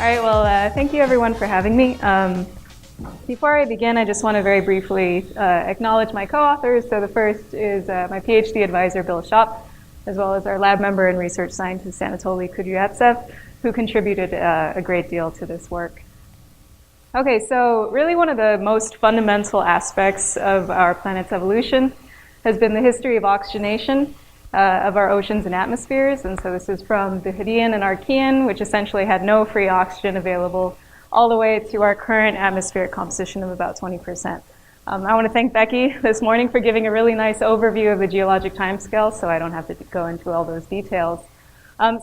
right, well, thank you everyone for having me. Before I begin, I just want to very briefly acknowledge my co-authors. So the first is my PhD advisor, Bill Shop, as well as our lab member and research scientist, Anatoly Kudryavtsev, who contributed a great deal to this work. Okay, so really one of the most fundamental aspects of our planet's evolution has been the history of oxygenation of our oceans and atmospheres. And so this is from the Hadean and Archean, which essentially had no free oxygen available, all the way to our current atmospheric composition of about 20%. I want to thank Becky this morning for giving a really nice overview of the geologic timescale, so I don't have to go into all those details.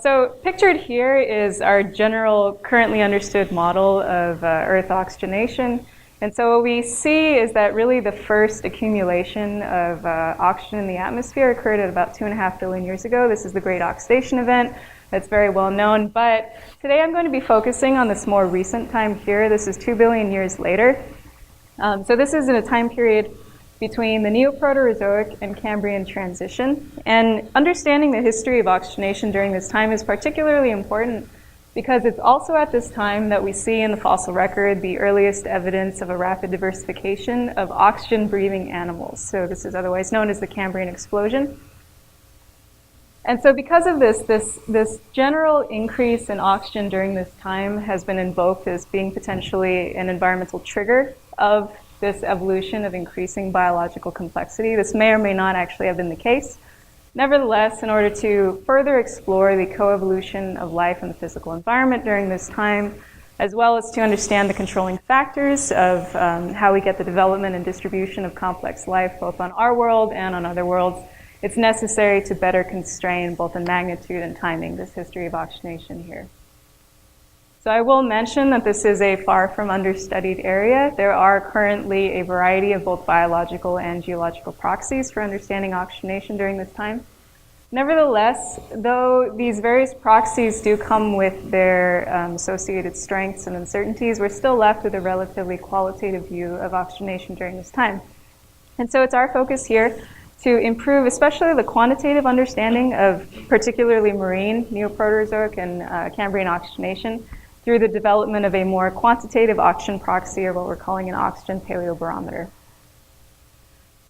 So pictured here is our general currently understood model of Earth oxygenation. And so what we see is that really the first accumulation of oxygen in the atmosphere occurred at about 2.5 billion years ago. This is the Great Oxidation Event. That's very well known. But today I'm going to be focusing on this more recent time here. This is 2 billion years later. So this is in a time period between the Neoproterozoic and Cambrian transition. And understanding the history of oxygenation during this time is particularly important because it's also at this time that we see in the fossil record the earliest evidence of a rapid diversification of oxygen-breathing animals. So this is otherwise known as the Cambrian explosion. And so because of this general increase in oxygen during this time has been invoked as being potentially an environmental trigger of this evolution of increasing biological complexity. This may or may not actually have been the case. Nevertheless, in order to further explore the coevolution of life in the physical environment during this time, as well as to understand the controlling factors of how we get the development and distribution of complex life both on our world and on other worlds, it's necessary to better constrain both in magnitude and timing this history of oxygenation here. So I will mention that this is a far from understudied area. There are currently a variety of both biological and geological proxies for understanding oxygenation during this time. Nevertheless, though these various proxies do come with their associated strengths and uncertainties, we're still left with a relatively qualitative view of oxygenation during this time. And so it's our focus here to improve especially the quantitative understanding of particularly marine Neoproterozoic and Cambrian oxygenation through the development of a more quantitative oxygen proxy, or what we're calling an oxygen paleobarometer.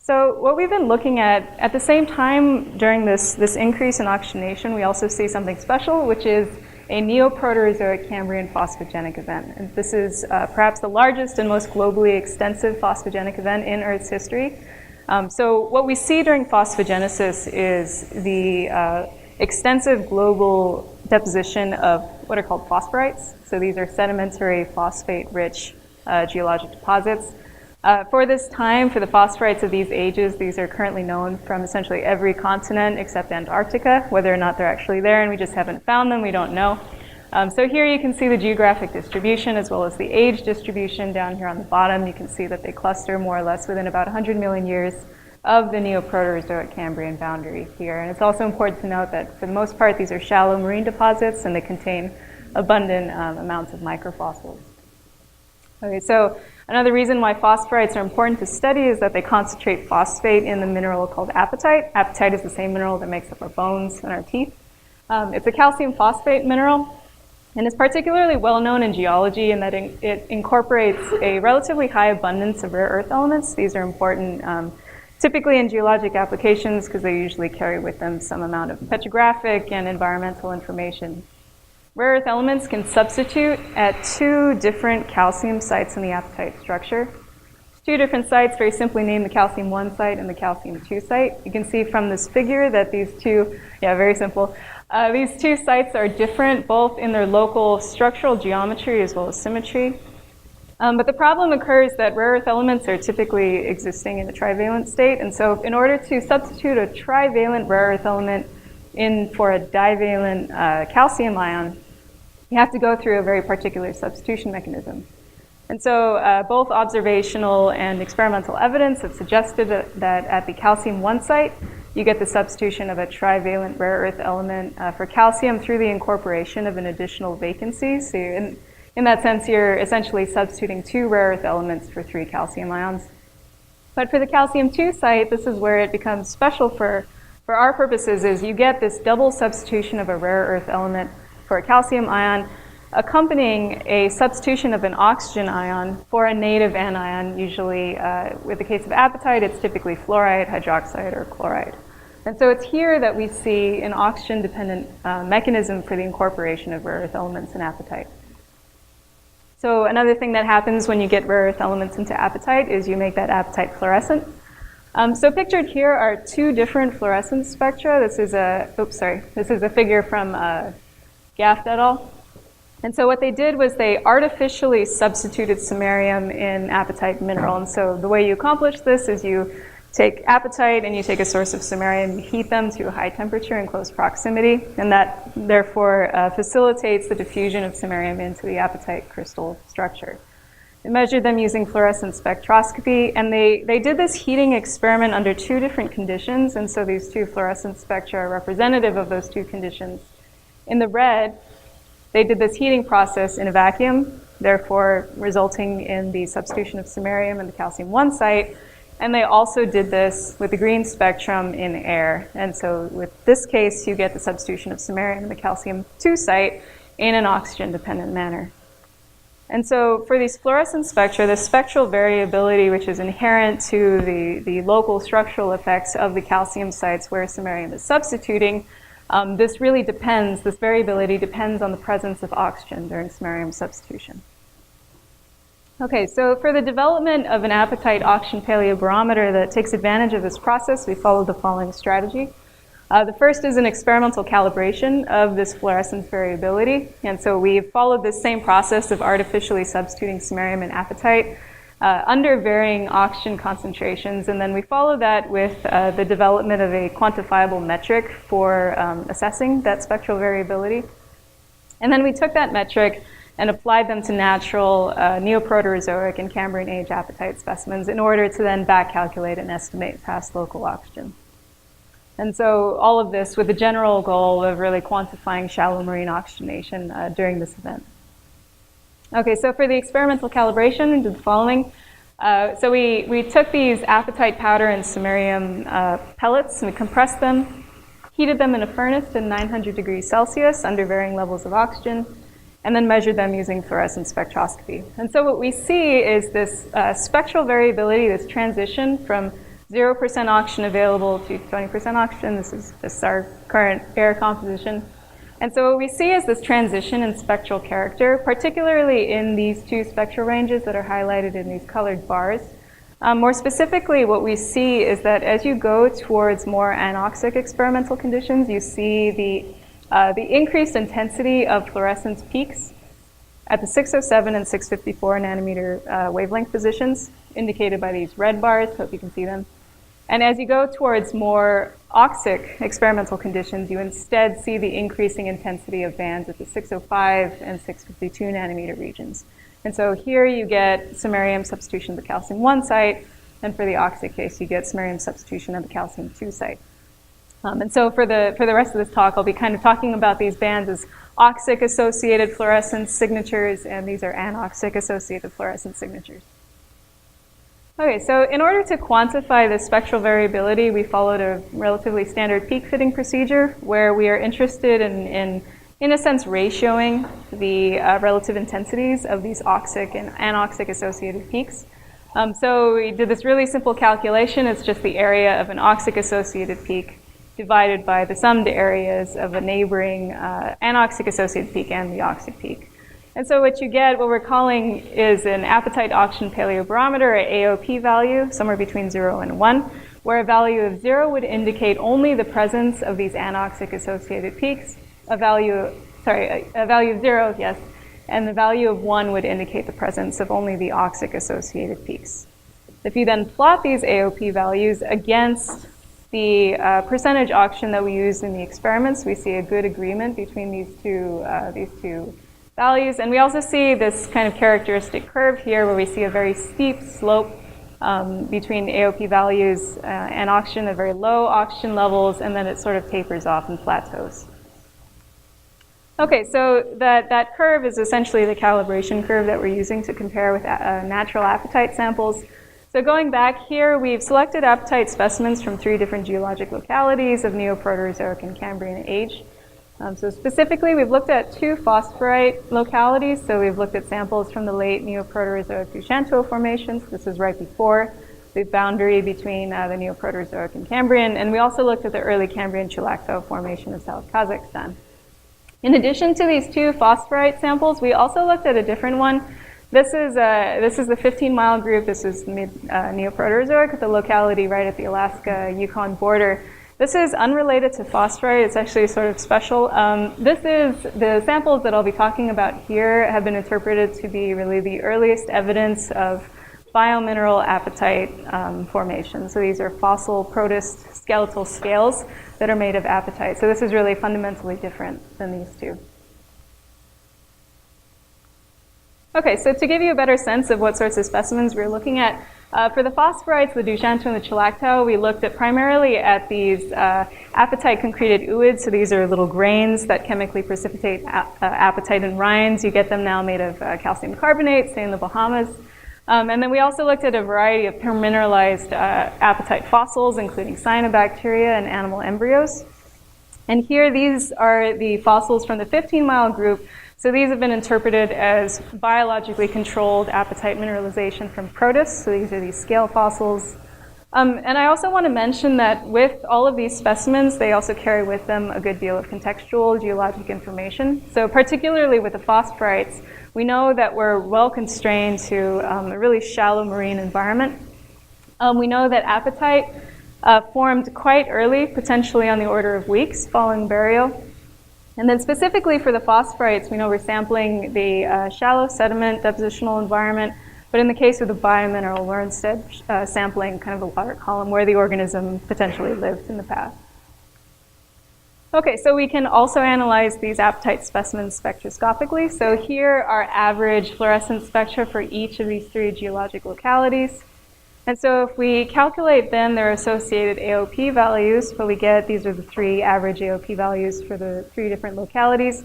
So what we've been looking at the same time during this increase in oxygenation, we also see something special, which is a Neoproterozoic-Cambrian phosphogenic event. And this is perhaps the largest and most globally extensive phosphogenic event in Earth's history. So what we see during phosphogenesis is the extensive global deposition of what are called phosphorites. So these are sedimentary phosphate-rich geologic deposits. For this time, for the phosphorites of these ages, these are currently known from essentially every continent except Antarctica. Whether or not they're actually there and we just haven't found them, we don't know. So here you can see the geographic distribution as well as the age distribution down here on the bottom. You can see that they cluster more or less within about 100 million years of the Neoproterozoic-Cambrian boundary here. And it's also important to note that for the most part, these are shallow marine deposits and they contain abundant amounts of microfossils. Okay, so another reason why phosphorites are important to study is that they concentrate phosphate in the mineral called apatite. Apatite is the same mineral that makes up our bones and our teeth. It's a calcium phosphate mineral, and it's particularly well known in geology in that it incorporates a relatively high abundance of rare earth elements. These are important typically in geologic applications because they usually carry with them some amount of petrographic and environmental information. Rare earth elements can substitute at 2 different calcium sites in the apatite structure. 2 different sites, very simply named the calcium 1 site and the calcium 2 site. You can see from this figure that these two, very simple, these 2 sites are different both in their local structural geometry as well as symmetry. But the problem occurs that rare earth elements are typically existing in a trivalent state, and so in order to substitute a trivalent rare earth element in for a divalent calcium ion, you have to go through a very particular substitution mechanism. And so both observational and experimental evidence have suggested that at the calcium 1 site, you get the substitution of a trivalent rare earth element for calcium through the incorporation of an additional vacancy. So in that sense, you're essentially substituting 2 rare earth elements for 3 calcium ions. But for the calcium 2 site, this is where it becomes special for our purposes, is you get this double substitution of a rare earth element for a calcium ion accompanying a substitution of an oxygen ion for a native anion. Usually, with the case of apatite, it's typically fluoride, hydroxide, or chloride. And so it's here that we see an oxygen-dependent mechanism for the incorporation of rare earth elements in apatite. So another thing that happens when you get rare earth elements into apatite is you make that apatite fluorescent. So pictured here are two different fluorescence spectra. This is a figure from Gaft et al. And so what they did was they artificially substituted samarium in apatite mineral. And so the way you accomplish this is you take apatite and you take a source of samarium, you heat them to a high temperature in close proximity, and that therefore facilitates the diffusion of samarium into the apatite crystal structure. They measured them using fluorescence spectroscopy, and they did this heating experiment under two different conditions, and so these two fluorescence spectra are representative of those two conditions. In the red, they did this heating process in a vacuum, therefore resulting in the substitution of samarium in the calcium-1 site, and they also did this with the green spectrum in air. And so with this case, you get the substitution of samarium in the calcium-2 site in an oxygen-dependent manner. And so for these fluorescence spectra, the spectral variability, which is inherent to the local structural effects of the calcium sites where samarium is substituting, this variability depends on the presence of oxygen during samarium substitution. Okay, so for the development of an apatite oxygen paleobarometer that takes advantage of this process, we followed the following strategy. The first is an experimental calibration of this fluorescence variability. And so we've followed this same process of artificially substituting samarium and apatite under varying oxygen concentrations. And then we follow that with the development of a quantifiable metric for assessing that spectral variability. And then we took that metric and applied them to natural Neoproterozoic and Cambrian age apatite specimens in order to then back calculate and estimate past local oxygen. And so all of this with the general goal of really quantifying shallow marine oxygenation during this event. Okay, so for the experimental calibration, we did the following. So we took these apatite powder and samarium pellets, and we compressed them, heated them in a furnace to 900 degrees Celsius under varying levels of oxygen, and then measured them using fluorescence spectroscopy. And so what we see is this spectral variability, this transition from 0% oxygen available to 20% oxygen. This is just our current air composition. And so what we see is this transition in spectral character, particularly in these two spectral ranges that are highlighted in these colored bars. More specifically, what we see is that as you go towards more anoxic experimental conditions, you see the increased intensity of fluorescence peaks at the 607 and 654 nanometer wavelength positions, indicated by these red bars. Hope you can see them. And as you go towards more oxic experimental conditions, you instead see the increasing intensity of bands at the 605 and 652 nanometer regions. And so here you get samarium substitution of the calcium-1 site, and for the oxic case, you get samarium substitution of the calcium-2 site. And so for the rest of this talk, I'll be kind of talking about these bands as oxic-associated fluorescence signatures, and these are anoxic-associated fluorescence signatures. Okay, so in order to quantify the spectral variability, we followed a relatively standard peak fitting procedure where we are interested in a sense, ratioing the relative intensities of these oxic and anoxic associated peaks. So we did this really simple calculation. It's just the area of an oxic associated peak divided by the summed areas of a neighboring anoxic associated peak and the oxic peak. And so what you get, what we're calling is an apatite oxygen paleobarometer, or AOP value, somewhere between 0 and 1, where a value of 0 would indicate only the presence of these anoxic associated peaks, a value of 0, yes, and the value of 1 would indicate the presence of only the oxic associated peaks. If you then plot these AOP values against the percentage oxygen that we used in the experiments, we see a good agreement between these two values. And we also see this kind of characteristic curve here where we see a very steep slope between AOP values and oxygen at very low oxygen levels, and then it sort of tapers off and plateaus. Okay, so that curve is essentially the calibration curve that we're using to compare with natural apatite samples. So going back here, we've selected apatite specimens from 3 different geologic localities of Neoproterozoic and Cambrian age. So specifically, we've looked at 2 phosphorite localities. So we've looked at samples from the late Neoproterozoic formations. This is right before the boundary between the Neoproterozoic and Cambrian. And we also looked at the early Cambrian Chulaktau formation of South Kazakhstan. In addition to these 2 phosphorite samples, we also looked at a different one. This is the 15-mile group. This is Neoproterozoic with the locality right at the Alaska-Yukon border. This is unrelated to phosphorite. It's actually sort of special. The samples that I'll be talking about here have been interpreted to be really the earliest evidence of biomineral apatite formation. So these are fossil protist skeletal scales that are made of apatite. So this is really fundamentally different than these 2. Okay, so to give you a better sense of what sorts of specimens we're looking at, for the phosphorites, the Duchanto and the Chulaktau, we looked at primarily at these apatite concreted ooids. So these are little grains that chemically precipitate apatite in rinds. You get them now made of calcium carbonate, say in the Bahamas. And then we also looked at a variety of permineralized apatite fossils, including cyanobacteria and animal embryos. And here, these are the fossils from the 15-mile group. So these have been interpreted as biologically controlled apatite mineralization from protists. So these are these scale fossils. And I also want to mention that with all of these specimens, they also carry with them a good deal of contextual geologic information. So particularly with the phosphorites, we know that we're well constrained to a really shallow marine environment. We know that apatite formed quite early, potentially on the order of weeks following burial. And then specifically for the phosphorites, we know we're sampling the shallow sediment depositional environment, but in the case of the biomineral, we're instead sampling kind of the water column where the organism potentially lived in the past. Okay, so we can also analyze these apatite specimens spectroscopically. So here are average fluorescence spectra for each of these 3 geologic localities. And so if we calculate then their associated AOP values, what we get, these are the 3 average AOP values for the 3 different localities.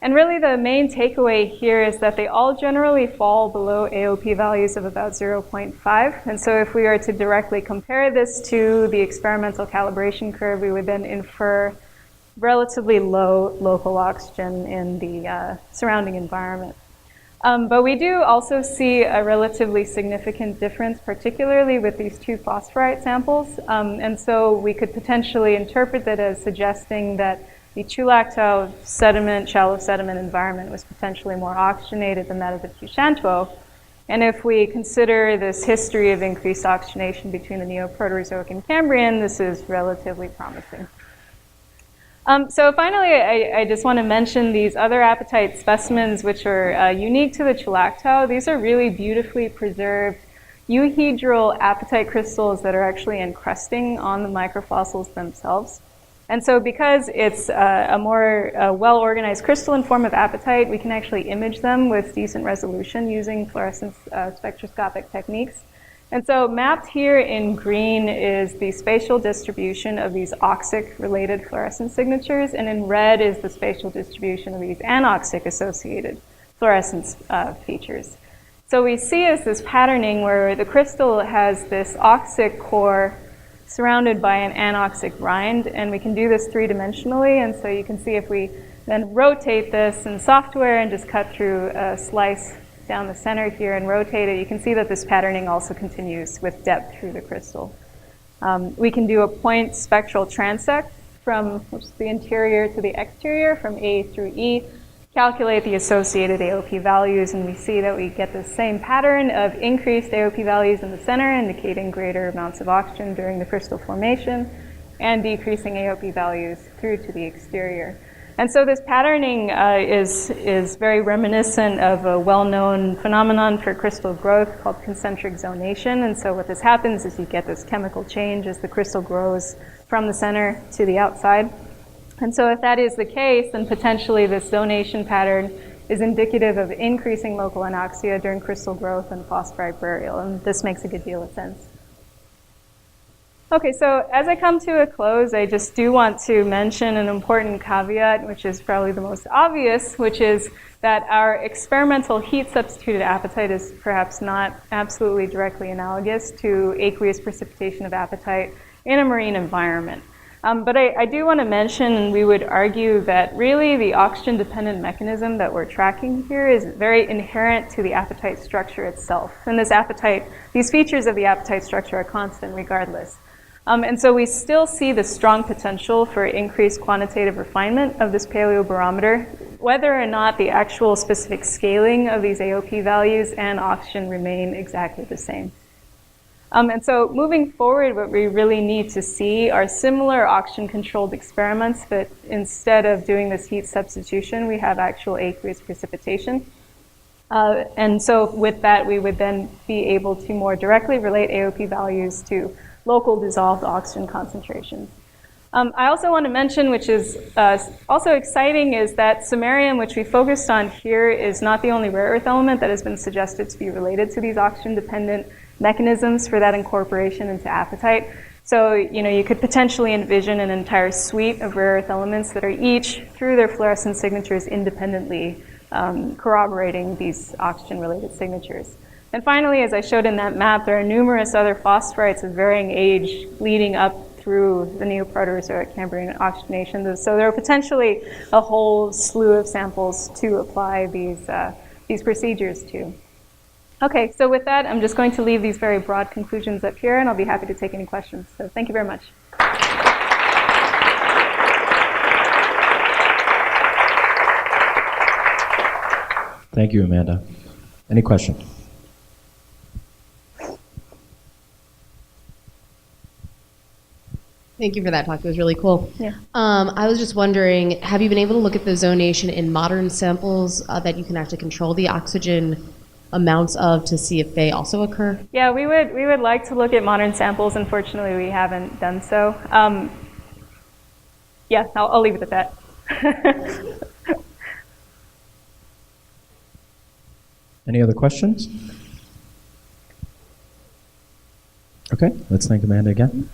And really the main takeaway here is that they all generally fall below AOP values of about 0.5. And so if we were to directly compare this to the experimental calibration curve, we would then infer relatively low local oxygen in the surrounding environment. But we do also see a relatively significant difference, particularly with these 2 phosphorite samples. And so we could potentially interpret that as suggesting that the Chulaktau sediment, shallow sediment environment was potentially more oxygenated than that of the Duchanto. And if we consider this history of increased oxygenation between the Neoproterozoic and Cambrian, this is relatively promising. So finally, I just want to mention these other apatite specimens, which are unique to the Chulaktau. These are really beautifully preserved euhedral apatite crystals that are actually encrusting on the microfossils themselves. And so because it's a more well-organized crystalline form of apatite, we can actually image them with decent resolution using fluorescence spectroscopic techniques. And so mapped here in green is the spatial distribution of these oxic-related fluorescence signatures, and in red is the spatial distribution of these anoxic-associated fluorescence features. So we see as this patterning where the crystal has this oxic core surrounded by an anoxic rind, and we can do this 3-dimensionally, and so you can see if we then rotate this in software and just cut through a slice down the center here and rotate it, you can see that this patterning also continues with depth through the crystal. We can do a point spectral transect from the interior to the exterior, from A through E, calculate the associated AOP values, and we see that we get the same pattern of increased AOP values in the center, indicating greater amounts of oxygen during the crystal formation, and decreasing AOP values through to the exterior. And so this patterning is very reminiscent of a well-known phenomenon for crystal growth called concentric zonation. And so what this happens is you get this chemical change as the crystal grows from the center to the outside. And so if that is the case, then potentially this zonation pattern is indicative of increasing local anoxia during crystal growth and phosphorite burial. And this makes a good deal of sense. Okay, so as I come to a close, I just do want to mention an important caveat, which is probably the most obvious, which is that our experimental heat substituted apatite is perhaps not absolutely directly analogous to aqueous precipitation of apatite in a marine environment. But I do want to mention, we would argue that really the oxygen-dependent mechanism that we're tracking here is very inherent to the apatite structure itself. And these features of the apatite structure are constant regardless. And so we still see the strong potential for increased quantitative refinement of this paleobarometer, whether or not the actual specific scaling of these AOP values and oxygen remain exactly the same. And so moving forward, what we really need to see are similar oxygen-controlled experiments, but instead of doing this heat substitution, we have actual aqueous precipitation. And so with that, we would then be able to more directly relate AOP values to local dissolved oxygen concentrations. I also want to mention, which is also exciting, is that samarium, which we focused on here, is not the only rare earth element that has been suggested to be related to these oxygen-dependent mechanisms for that incorporation into apatite. So, you could potentially envision an entire suite of rare earth elements that are each, through their fluorescence signatures, independently corroborating these oxygen-related signatures. And finally, as I showed in that map, there are numerous other phosphorites of varying age leading up through the Neoproterozoic-Cambrian oxygenation. So there are potentially a whole slew of samples to apply these procedures to. Okay, so with that, I'm just going to leave these very broad conclusions up here, and I'll be happy to take any questions. So thank you very much. Thank you, Amanda. Any questions? Thank you for that talk. It was really cool. Yeah. I was just wondering, have you been able to look at the zonation in modern samples that you can actually control the oxygen amounts of to see if they also occur? Yeah, we would like to look at modern samples. Unfortunately, we haven't done so. Yeah, I'll leave it at that. Any other questions? Okay, let's thank Amanda again.